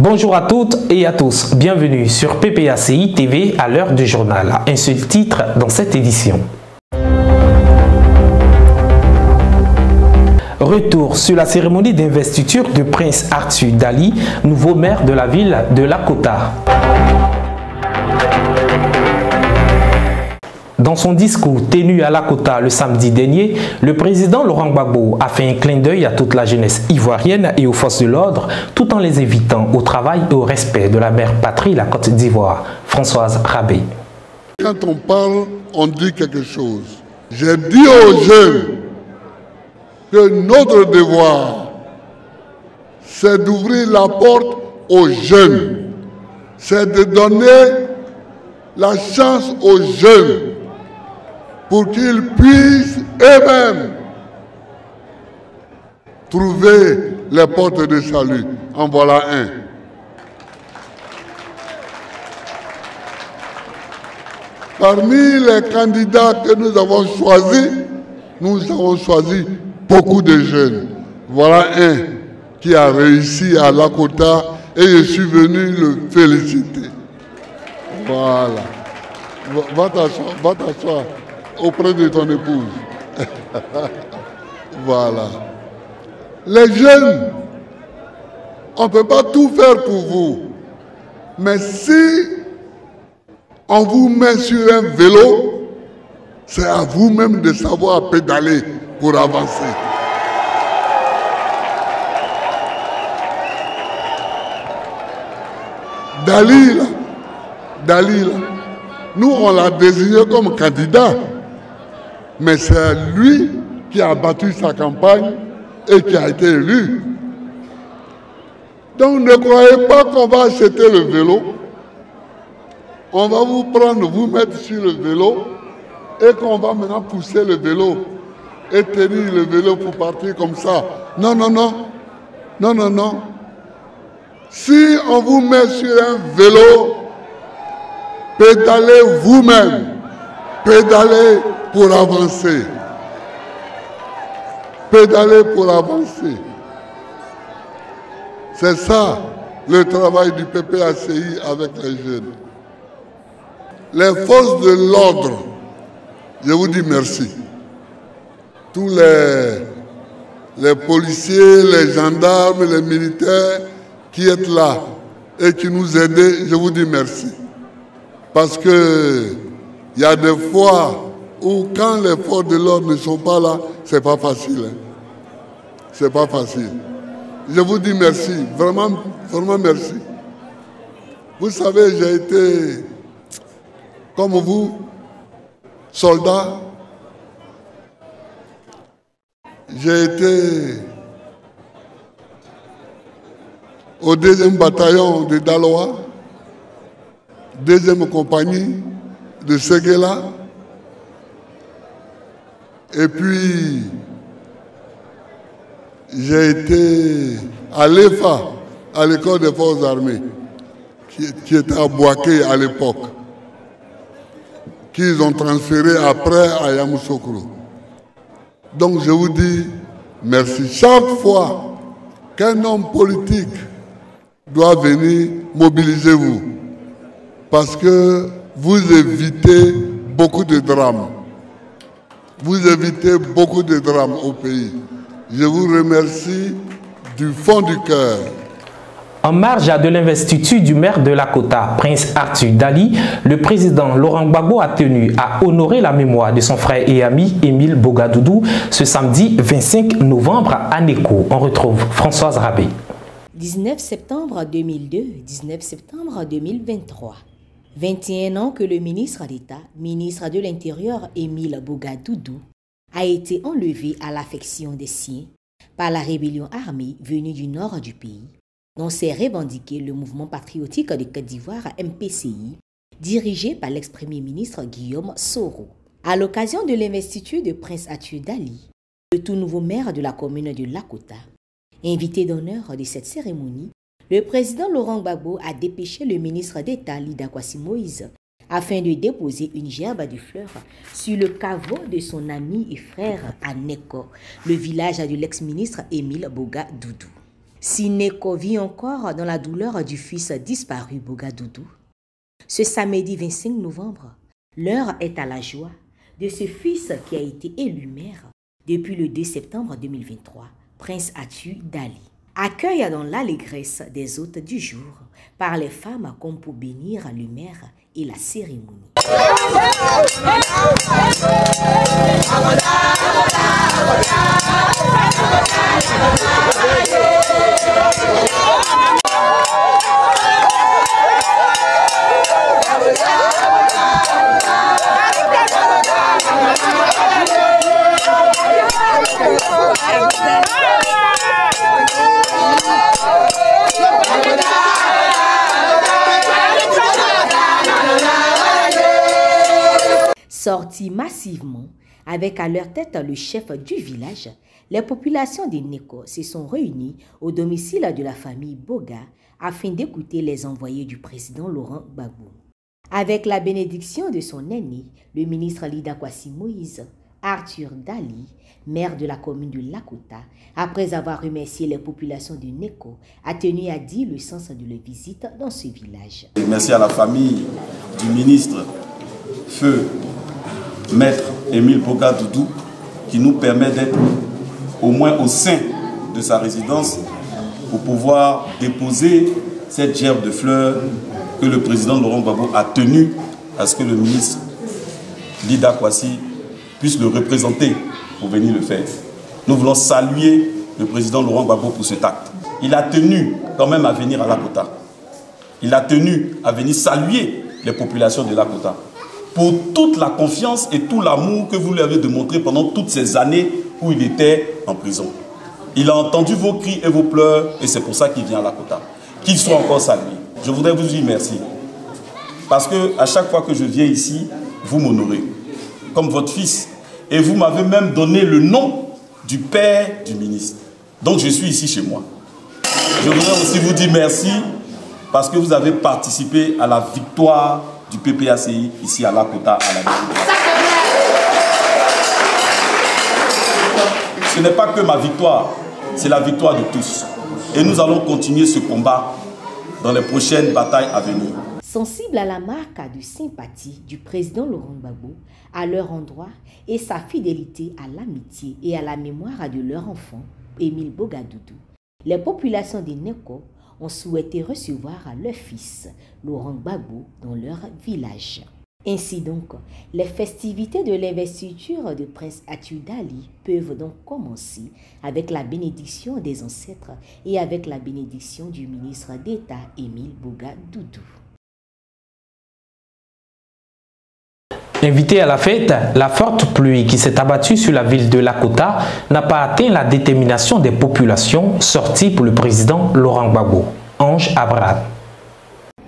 Bonjour à toutes et à tous, bienvenue sur PPACI TV à l'heure du journal. Un seul titre dans cette édition. Retour sur la cérémonie d'investiture de Prince Arthur Dali, nouveau maire de la ville de Lakota. Dans son discours tenu à Lakota le samedi dernier, le président Laurent Gbagbo a fait un clin d'œil à toute la jeunesse ivoirienne et aux forces de l'ordre, tout en les invitant au travail et au respect de la mère patrie, la Côte d'Ivoire, Françoise Rabé. Quand on parle, on dit quelque chose. J'ai dit aux jeunes que notre devoir, c'est d'ouvrir la porte aux jeunes. C'est de donner la chance aux jeunes pour qu'ils puissent eux-mêmes trouver les portes de salut. En voilà un. Parmi les candidats que nous avons choisi beaucoup de jeunes. Voilà un qui a réussi à Lakota et je suis venu le féliciter. Voilà. Va t'asseoir auprès de ton épouse. Voilà. Les jeunes, on ne peut pas tout faire pour vous. Mais si on vous met sur un vélo, c'est à vous-même de savoir pédaler pour avancer. Dali, nous on l'a désigné comme candidat, mais c'est lui qui a battu sa campagne et qui a été élu. Donc ne croyez pas qu'on va acheter le vélo. On va vous prendre, vous mettre sur le vélo et qu'on va maintenant pousser le vélo et tenir le vélo pour partir comme ça. Non, non, non. Non, non, non. Si on vous met sur un vélo, pédalez vous-même. Pédalez pour avancer. Pédalez pour avancer. C'est ça le travail du PPACI avec les jeunes. Les forces de l'ordre, je vous dis merci. Tous les policiers, les gendarmes, les militaires qui êtes là et qui nous aident, je vous dis merci. Parce que il y a des fois où quand les forces de l'ordre ne sont pas là, c'est pas facile. Hein. C'est pas facile. Je vous dis merci, vraiment, vraiment merci. Vous savez, j'ai été, comme vous, soldat. J'ai été au 2e bataillon de Daloa, 2e compagnie de Séguéla, et puis j'ai été à l'EFA, à l'école des forces armées, qui était à Bouaké à l'époque, qu'ils ont transféré après à Yamoussoukro. Donc je vous dis merci. Chaque fois qu'un homme politique doit venir, mobilisez-vous. Parce que vous évitez beaucoup de drames. Vous évitez beaucoup de drames au pays. Je vous remercie du fond du cœur. En marge de l'investiture du maire de Lakota, Prince Arthur Dali, le président Laurent Gbagbo a tenu à honorer la mémoire de son frère et ami Émile Bogadoudou ce samedi 25 novembre à Neko. On retrouve Françoise Rabé. 19 septembre 2002, 19 septembre 2023. 21 ans que le ministre d'État, ministre de l'Intérieur Émile Bogadoudou, a été enlevé à l'affection des siens par la rébellion armée venue du nord du pays, dont s'est revendiqué le mouvement patriotique de Côte d'Ivoire MPCI, dirigé par l'ex-premier ministre Guillaume Soro. À l'occasion de l'investiture de Prince Arthur Dali, le tout nouveau maire de la commune de Lakota, invité d'honneur de cette cérémonie, le président Laurent Gbagbo a dépêché le ministre d'État Lida Kwasi Moïse afin de déposer une gerbe de fleurs sur le caveau de son ami et frère à Neko, le village de l'ex-ministre Émile Bogadoudou. Si Neko vit encore dans la douleur du fils disparu Boga Doudou, ce samedi 25 novembre, l'heure est à la joie de ce fils qui a été élu maire depuis le 2 septembre 2023, Prince Atu Dali. Accueille dans l'allégresse des hôtes du jour par les femmes comme pour bénir le maire et la cérémonie. Sortis massivement, avec à leur tête le chef du village, les populations de Neko se sont réunies au domicile de la famille Boga afin d'écouter les envoyés du président Laurent Gbagbo. Avec la bénédiction de son aîné, le ministre Lida Kwasi Moïse, Arthur Dali, maire de la commune de Lakota, après avoir remercié les populations de Neko, a tenu à dire le sens de leur visite dans ce village. Et merci à la famille du ministre Feu Maître Émile Boga Doudou qui nous permet d'être au moins au sein de sa résidence pour pouvoir déposer cette gerbe de fleurs que le président Laurent Gbagbo a tenu à ce que le ministre Lida Kwasi puisse le représenter pour venir le faire. Nous voulons saluer le président Laurent Gbagbo pour cet acte. Il a tenu quand même à venir à Lakota. Il a tenu à venir saluer les populations de Lakota pour toute la confiance et tout l'amour que vous lui avez démontré pendant toutes ces années où il était en prison. Il a entendu vos cris et vos pleurs et c'est pour ça qu'il vient à Lakota. Qu'il soit encore salué. Je voudrais vous dire merci. Parce que à chaque fois que je viens ici, vous m'honorez comme votre fils. Et vous m'avez même donné le nom du père du ministre. Donc je suis ici chez moi. Je voudrais aussi vous dire merci parce que vous avez participé à la victoire du PPACI ici à Lakota, à la mairie. Ce n'est pas que ma victoire, c'est la victoire de tous. Et nous allons continuer ce combat dans les prochaines batailles à venir. Sensible à la marque de sympathie du président Laurent Gbagbo à leur endroit et sa fidélité à l'amitié et à la mémoire de leur enfant, Émile Boga Doudou, les populations de Neko ont souhaité recevoir leur fils, Laurent Gbagbo, dans leur village. Ainsi donc, les festivités de l'investiture de Prince Atu Dali peuvent donc commencer avec la bénédiction des ancêtres et avec la bénédiction du ministre d'État Émile Boga Doudou. Invité à la fête, la forte pluie qui s'est abattue sur la ville de Lakota n'a pas atteint la détermination des populations sorties pour le président Laurent Gbagbo. Ange Abraham.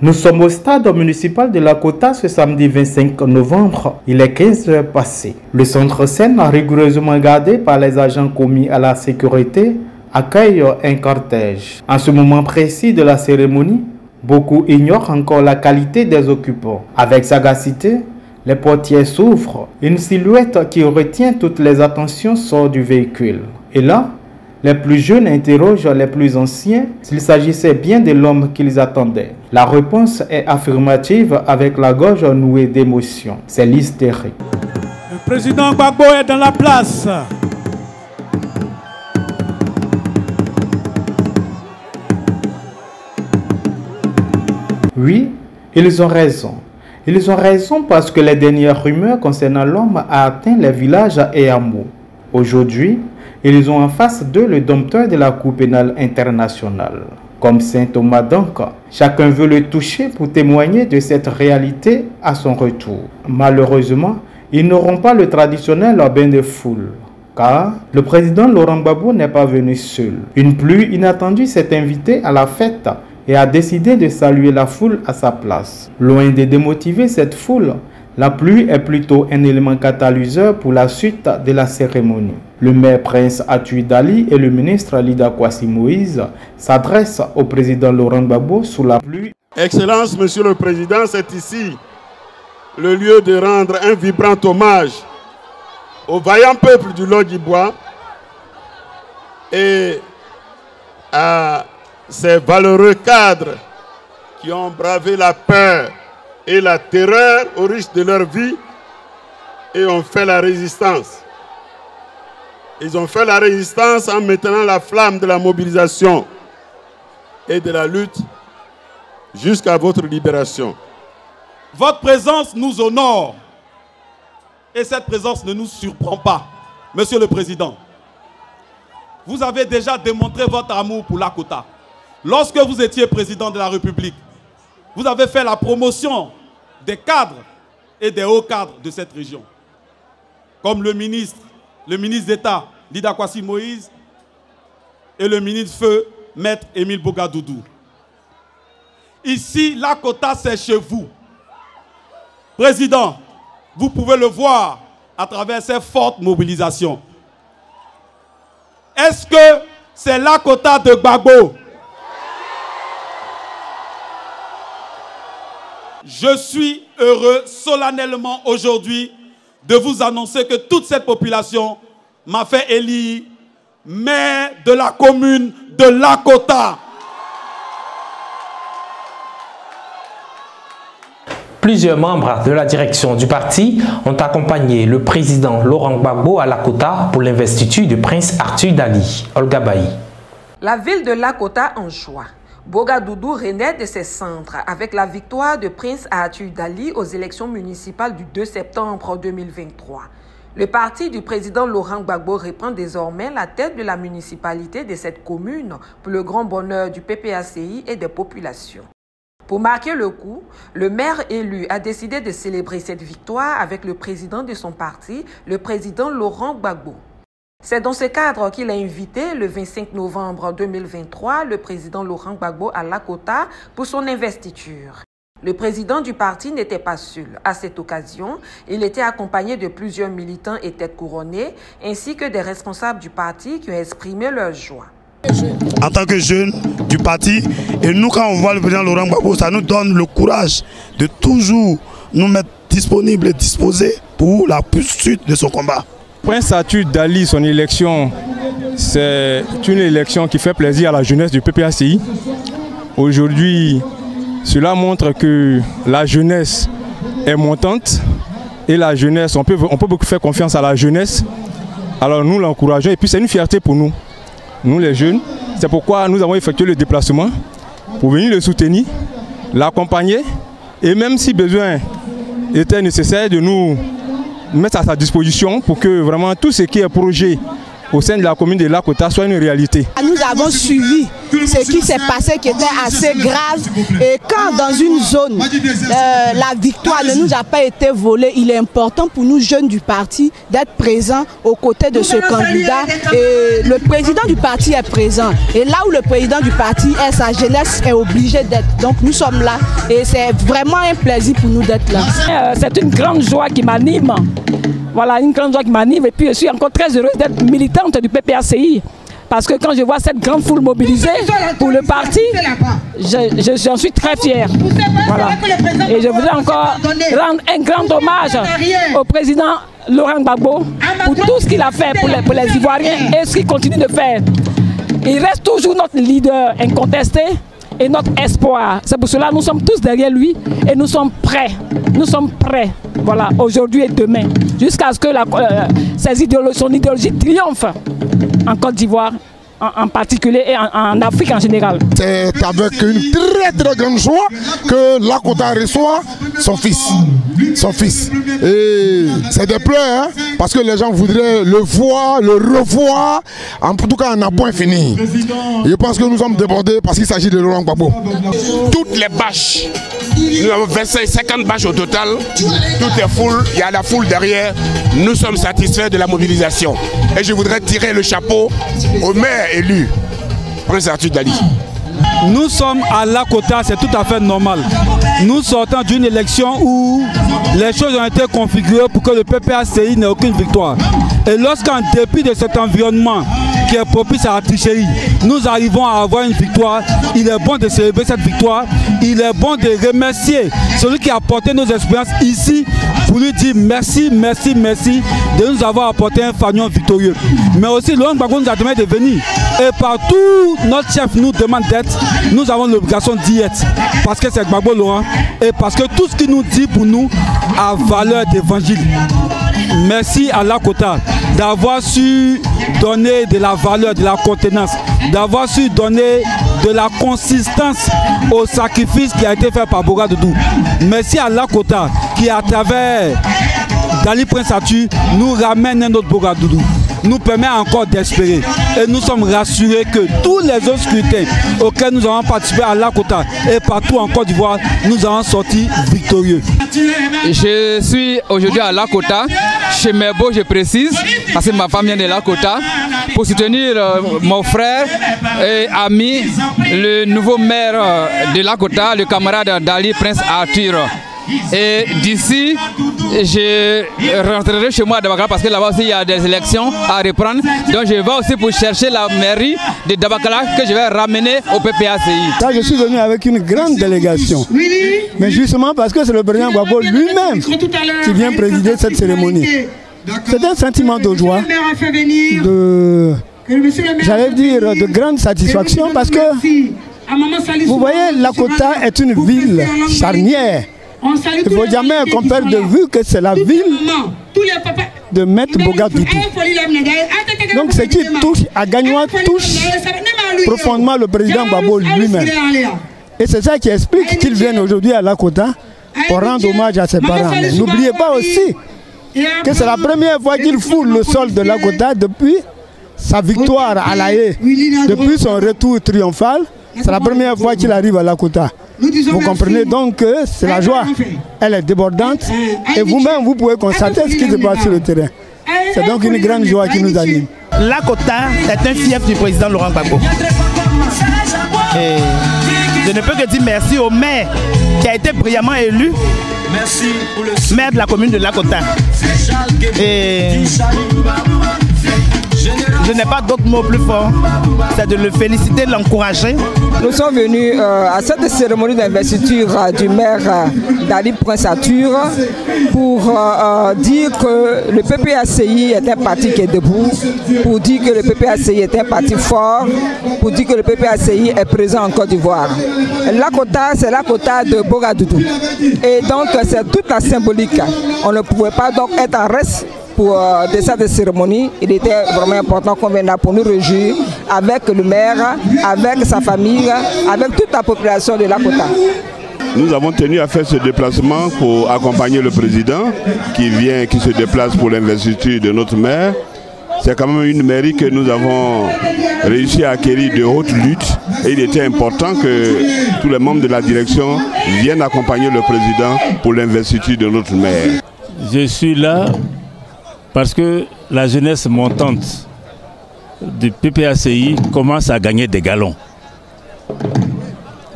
Nous sommes au stade municipal de Lakota ce samedi 25 novembre. Il est 15 heures passées. Le centre scène, rigoureusement gardé par les agents commis à la sécurité, accueille un cortège. En ce moment précis de la cérémonie, beaucoup ignorent encore la qualité des occupants. Avec sagacité, les portières s'ouvrent. Une silhouette qui retient toutes les attentions sort du véhicule. Et là, les plus jeunes interrogent les plus anciens s'il s'agissait bien de l'homme qu'ils attendaient. La réponse est affirmative avec la gorge nouée d'émotion. C'est l'hystérie. Le président Gbagbo est dans la place. Oui, ils ont raison. Ils ont raison parce que les dernières rumeurs concernant l'homme ont atteint les villages et hameaux. Aujourd'hui, ils ont en face d'eux le dompteur de la Cour pénale internationale. Comme saint Thomas donc, chacun veut le toucher pour témoigner de cette réalité à son retour. Malheureusement, ils n'auront pas le traditionnel bain de foule. Car le président Laurent Gbagbo n'est pas venu seul. Une pluie inattendue s'est invitée à la fête et a décidé de saluer la foule à sa place. Loin de démotiver cette foule, la pluie est plutôt un élément catalyseur pour la suite de la cérémonie. Le maire Prince Atu Dali et le ministre Lida Kwasi Moïse s'adressent au président Laurent Gbagbo sous la pluie. Excellence, Monsieur le Président, c'est ici le lieu de rendre un vibrant hommage au vaillant peuple du Lodjibois et à ces valeureux cadres qui ont bravé la peur et la terreur au risque de leur vie et ont fait la résistance. Ils ont fait la résistance en maintenant la flamme de la mobilisation et de la lutte jusqu'à votre libération. Votre présence nous honore et cette présence ne nous surprend pas, Monsieur le Président. Vous avez déjà démontré votre amour pour Lakota. Lorsque vous étiez président de la République, vous avez fait la promotion des cadres et des hauts cadres de cette région. Comme le ministre d'État, Lida Kwasi Moïse, et le ministre Feu, Maître Émile Bogadoudou. Ici, Lakota, c'est chez vous. Président, vous pouvez le voir à travers ces fortes mobilisations. Est-ce que c'est Lakota de Gbagbo? Je suis heureux solennellement aujourd'hui de vous annoncer que toute cette population m'a fait élire maire de la commune de Lakota. Plusieurs membres de la direction du parti ont accompagné le président Laurent Gbagbo à Lakota pour l'investiture du prince Arthur Dali. Olga Bailly. La ville de Lakota en joie. Bogadoudou renaît de ses cendres avec la victoire de prince Arthur Dali aux élections municipales du 2 septembre 2023. Le parti du président Laurent Gbagbo reprend désormais la tête de la municipalité de cette commune pour le grand bonheur du PPACI et des populations. Pour marquer le coup, le maire élu a décidé de célébrer cette victoire avec le président de son parti, le président Laurent Gbagbo. C'est dans ce cadre qu'il a invité le 25 novembre 2023 le président Laurent Gbagbo à Lakota pour son investiture. Le président du parti n'était pas seul. À cette occasion, il était accompagné de plusieurs militants et têtes couronnées, ainsi que des responsables du parti qui ont exprimé leur joie. En tant que jeunes du parti, et nous quand on voit le président Laurent Gbagbo, ça nous donne le courage de toujours nous mettre disponibles et disposés pour la poursuite de son combat. Prince Arthur Dali, son élection, c'est une élection qui fait plaisir à la jeunesse du PPACI. Aujourd'hui, cela montre que la jeunesse est montante et la jeunesse, on peut beaucoup faire confiance à la jeunesse. Alors nous l'encourageons et puis c'est une fierté pour nous. Nous les jeunes, c'est pourquoi nous avons effectué le déplacement pour venir le soutenir, l'accompagner et même si besoin était nécessaire de nous mettre à sa disposition pour que vraiment tout ce qui est projet au sein de la commune de Lakota soit une réalité. Nous avons suivi ce qui s'est passé qui était assez grave et quand dans une zone la victoire ne nous a pas été volée, il est important pour nous jeunes du parti d'être présents aux côtés de ce candidat et le président du parti est présent et là où le président du parti est, sa jeunesse est obligée d'être. Donc nous sommes là et c'est vraiment un plaisir pour nous d'être là. C'est une grande joie qui m'anime. Voilà, une grande joie qui m'anime et puis je suis encore très heureuse d'être militante du PPACI parce que quand je vois cette grande foule mobilisée pour le parti, j'en suis très fière. Voilà. Et je voudrais encore rendre un grand hommage au président Laurent Gbagbo pour tout ce qu'il a fait pour les Ivoiriens et ce qu'il continue de faire. Il reste toujours notre leader incontesté et notre espoir. C'est pour cela que nous sommes tous derrière lui et nous sommes prêts. Nous sommes prêts, voilà, aujourd'hui et demain, jusqu'à ce que son idéologie triomphe en Côte d'Ivoire en particulier et en Afrique en général. C'est avec une très très grande joie que Lakota reçoit son fils. Et c'est des pleurs, hein, parce que les gens voudraient le voir, le revoir, en tout cas en un point fini. Je pense que nous sommes débordés parce qu'il s'agit de Laurent Gbagbo. Toutes les bâches, nous avons versé 50 bâches au total, tout est full, il y a la foule derrière, nous sommes satisfaits de la mobilisation. Et je voudrais tirer le chapeau au maire élu, Prince Arthur Dali. Nous sommes à Lakota, c'est tout à fait normal. Nous sortons d'une élection où les choses ont été configurées pour que le PPACI n'ait aucune victoire. Et lorsqu'en dépit de cet environnement qui est propice à la tricherie, nous arrivons à avoir une victoire, il est bon de célébrer cette victoire, il est bon de remercier celui qui a apporté nos expériences ici pour lui dire merci, merci, merci de nous avoir apporté un fanion victorieux. Mais aussi, Laurent Gbagbo nous a demandé de venir Et partout, notre chef nous demande d'être, nous avons l'obligation d'y être. Parce que c'est Gbagbo Laurent et parce que tout ce qu'il nous dit pour nous a valeur d'évangile. Merci à Lakota d'avoir su donner de la valeur, de la contenance, d'avoir su donner de la consistance au sacrifice qui a été fait par Boga Doudou. Merci à Lakota qui, à travers Dali Prince Arthur, nous ramène un autre Boga Doudou, nous permet encore d'espérer. Et nous sommes rassurés que tous les autres scrutins auxquels nous avons participé à Lakota et partout en Côte d'Ivoire, nous allons sortir victorieux. Je suis aujourd'hui à Lakota, chez Merbo, je précise, parce que ma femme vient de Lakota, pour soutenir mon frère et ami, le nouveau maire de Lakota, le camarade Dali Prince Arthur. Et d'ici, je rentrerai chez moi à Dabakala parce que là-bas aussi il y a des élections à reprendre. Donc je vais aussi pour chercher la mairie de Dabakala que je vais ramener au PPACI. Là, je suis venu avec une grande délégation. Mais justement parce que c'est le président Gbagbo lui-même qui vient présider cette cérémonie. C'est un sentiment de joie, j'allais dire de grande satisfaction parce que vous voyez, Lakota est une ville charnière. Il ne faut jamais qu'on perde de vue que c'est la ville de Maître Boga Doudou. Donc ce qui touche à Gagnoua touche profondément le président Gbagbo lui-même. Et c'est ça qui explique qu'il vienne aujourd'hui à Lakota pour rendre hommage à ses parents. Mais n'oubliez pas aussi que c'est la première fois qu'il foule le sol de Lakota depuis sa victoire à La Haye, depuis son retour triomphal. C'est la première fois qu'il arrive à Lakota. Vous comprenez donc que c'est la joie. Elle est débordante et vous-même vous pouvez constater ce qui se passe sur le terrain. C'est donc une grande joie qui nous anime. Lakota est un fief du président Laurent Gbagbo. Et je ne peux que dire merci au maire qui a été brillamment élu maire de la commune de Lakota. Et je n'ai pas d'autre mot plus fort, c'est de le féliciter, de l'encourager. Nous sommes venus à cette cérémonie d'investiture du maire Dali Prince Arthur pour dire que le PPACI est un parti qui est debout, pour dire que le PPACI est un parti fort, pour dire que le PPACI est présent en Côte d'Ivoire. Lakota, c'est Lakota de Boga Doudou. Et donc c'est toute la symbolique. On ne pouvait pas donc être en reste pour de cette cérémonie. Il était vraiment important qu'on vienne là pour nous réjouir avec le maire, avec sa famille, avec toute la population de Lakota. Nous avons tenu à faire ce déplacement pour accompagner le président qui se déplace pour l'investiture de notre maire. C'est quand même une mairie que nous avons réussi à acquérir de haute lutte et il était important que tous les membres de la direction viennent accompagner le président pour l'investiture de notre maire. Je suis là parce que la jeunesse montante du PPACI commence à gagner des galons.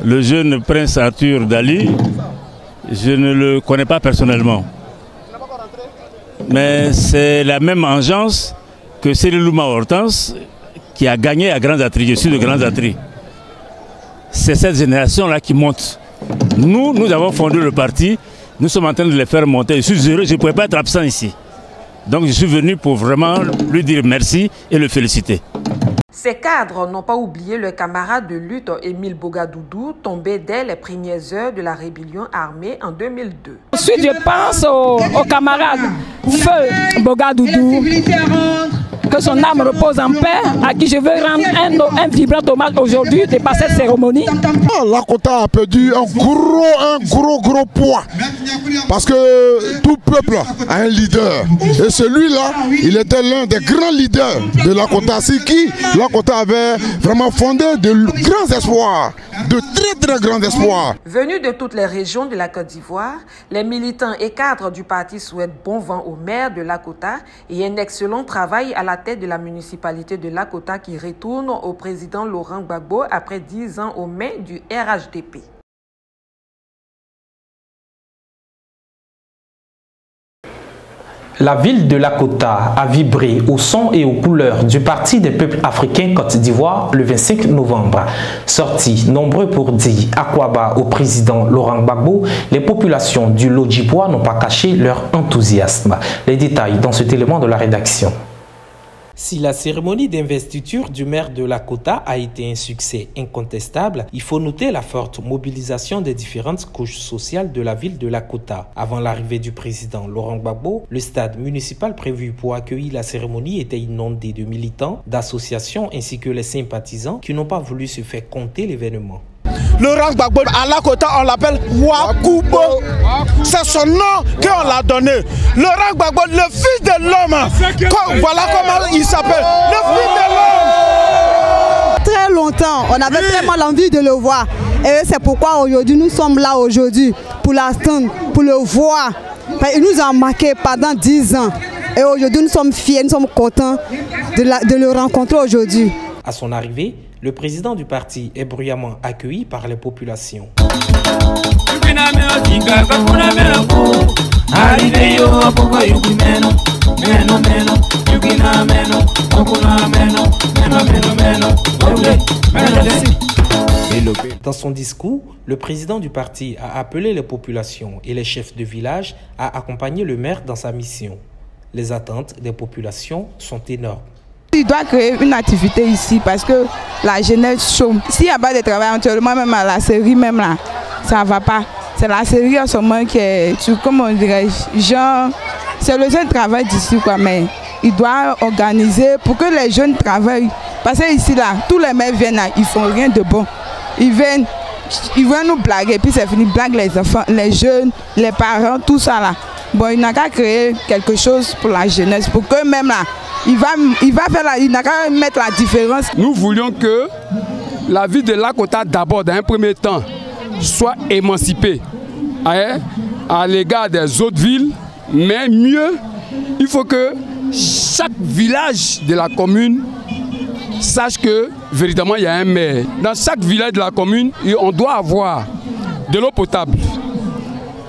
Le jeune prince Arthur Dali, je ne le connais pas personnellement. Mais c'est la même engeance que Célilouma Hortense qui a gagné à Grand-Atri. Je suis de Grand-Atri. C'est cette génération-là qui monte. Nous avons fondé le parti, nous sommes en train de les faire monter. Je suis heureux, je ne pouvais pas être absent ici. Donc je suis venu pour vraiment lui dire merci et le féliciter. Ces cadres n'ont pas oublié le camarade de lutte Émile Boga Doudou, tombé dès les premières heures de la rébellion armée en 2002. Ensuite, je pense au camarade Feu Boga Doudou, que son âme repose en paix, à qui je veux rendre un vibrant hommage aujourd'hui de par cette cérémonie. Lakota a perdu un gros poids, parce que tout peuple a un leader. Et celui-là, il était l'un des grands leaders de Lakota, c'est qui Lakota avait vraiment fondé de grands espoirs, de très grands espoirs. Venus de toutes les régions de la Côte d'Ivoire, les militants et cadres du parti souhaitent bon vent au maire de Lakota et un excellent travail à la tête de la municipalité de Lakota qui retourne au président Laurent Gbagbo après 10 ans aux mains du RHDP. La ville de Lakota a vibré au son et aux couleurs du Parti des peuples africains Côte d'Ivoire le 25 novembre. Sortis nombreux pour dire Akwaba au président Laurent Gbagbo, les populations du Lodjibois n'ont pas caché leur enthousiasme. Les détails dans cet élément de la rédaction. Si la cérémonie d'investiture du maire de Lakota a été un succès incontestable, il faut noter la forte mobilisation des différentes couches sociales de la ville de Lakota. Avant l'arrivée du président Laurent Gbagbo, le stade municipal prévu pour accueillir la cérémonie était inondé de militants, d'associations ainsi que les sympathisants qui n'ont pas voulu se faire compter l'événement. Laurent Gbagbo, à Lakota, on l'appelle Wakubo. C'est son nom qu'on l'a donné. Laurent Gbagbo, le fils de l'homme. Voilà comment il s'appelle. Le fils de l'homme. Très longtemps, on avait vraiment l'envie de le voir. Et c'est pourquoi aujourd'hui, nous sommes là aujourd'hui pour l'attendre, pour le voir. Il nous a marqué pendant 10 ans. Et aujourd'hui, nous sommes fiers, nous sommes contents de le rencontrer aujourd'hui. À son arrivée, le président du parti est bruyamment accueilli par les populations. Dans son discours, le président du parti a appelé les populations et les chefs de village à accompagner le maire dans sa mission. Les attentes des populations sont énormes. Il doit créer une activité ici parce que la jeunesse chôme. S'il n'y a pas de travail actuellement, même à la série, même là, ça ne va pas. C'est la série en ce moment qui est, comment on dirait, genre, c'est le jeune travail d'ici, quoi, mais il doit organiser pour que les jeunes travaillent. Parce que ici, là, tous les maires viennent là, ils font rien de bon. Ils viennent nous blaguer, puis c'est fini, blague les enfants, les jeunes, les parents, tout ça là. Bon, il n'a qu'à créer quelque chose pour la jeunesse, pour que même là, il n'a qu'à mettre la différence. Nous voulions que la ville de Lakota, d'abord, dans un premier temps, soit émancipée à l'égard des autres villes, mais mieux, il faut que chaque village de la commune sache que véritablement il y a un maire. Dans chaque village de la commune, on doit avoir de l'eau potable,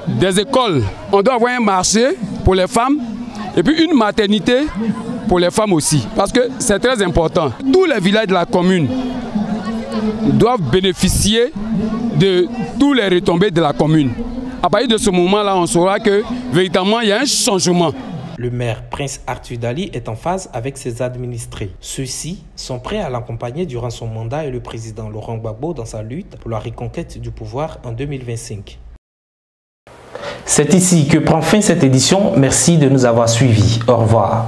des écoles, on doit avoir un marché pour les femmes et puis une maternité pour les femmes aussi, parce que c'est très important. Tous les villages de la commune doivent bénéficier de tous les retombées de la commune. À partir de ce moment-là, on saura que véritablement il y a un changement. Le maire Prince Arthur Dali est en phase avec ses administrés. Ceux-ci sont prêts à l'accompagner durant son mandat et le président Laurent Gbagbo dans sa lutte pour la reconquête du pouvoir en 2025. C'est ici que prend fin cette édition. Merci de nous avoir suivis. Au revoir.